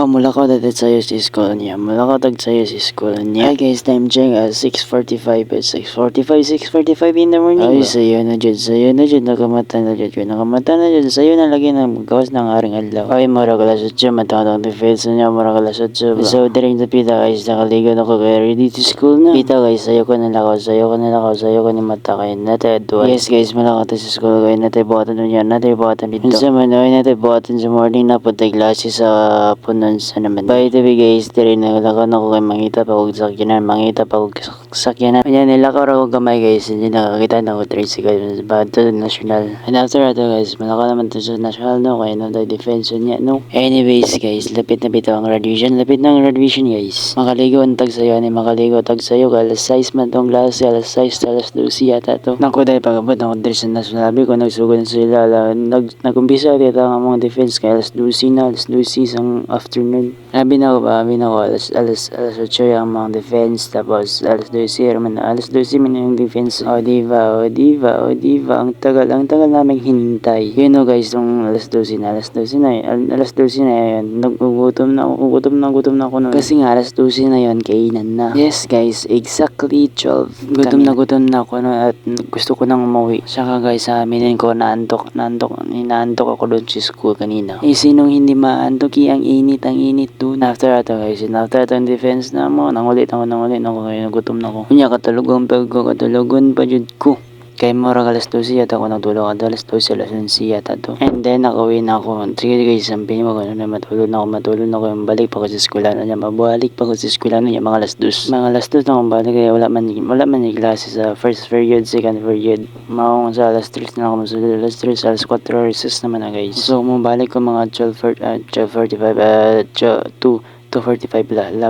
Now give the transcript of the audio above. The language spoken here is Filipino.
Mula ko dati sa'yo sa school niya. Mula ko tag sa'yo sa school niya. Hi guys, time check 6:45 at 6:45 in the morning. Ay, sa'yo na dyan. Nakamata na dyan. Sa'yo na lagi na magkawas ng aring adlaw. Ay, mura ka lasot siya. Matawag ng defense niya. Mura ka lasot siya ba? So, during the pita guys, nakaligo na ko kaya ready to school na. Pita guys, sa'yo ko na ni mata kayo. Natay adwa. Yes guys, mula ko sa school kayo. Natay buhatan dito. Sa manoy, natay buhatan sa morning na putay klase sa punon sa naman. By the way guys, diri naglakaw na ko kay mangita pa kong sakyanan. Kanya nilakaw ra ko gamay guys, hindi nakakita na ko tricycle sa Bato National. And after that guys, malakaw naman to sa National no, kaya no tayo defense niya no. Anyways guys, lapit na bitaw ang graduation guys. Makaligo ang tag sayo alas 6 man tong klase, alas 6 alas 12 yata to. Naku dahil pagabot ako diri sa National, sabi ko nagsugod sila, nagumpisa dito ang mga defense kay alas 12 sang afternoon. Sabi na ko alas 8 ang mga defense, tapos alas 12 man yung defense. Diva, ang tagal namin hinintay. You know guys, yung alas 12 na yun, gutom na ako nun. Kasi nga alas 12 na yun, kainan na. Yes guys, exactly 12. Gutom na ako nun at gusto ko nang umuwi. Saka guys, aminin ko, naantok ako doon sa school kanina. Sinong hindi maantok, ang init doon. After ato guys, ang defense na mo, nangulit ako kaya nagutom na ako. Kunya katulugon pa jud ko. Kay mura alas 12 yata ako nagtulog alas 12 alas 11 yata to. And then nakauwi na ako. Sige guys, sabihin mo kung ano na matulog na ako yung balik pa ko sa eskwela na mga alas 2 na akong balik kaya wala man yung klase sa first period, second period. Maong sa alas 3 na ako masulod, alas 4 recess naman na guys. So balik ko mga 12:45 2:45 la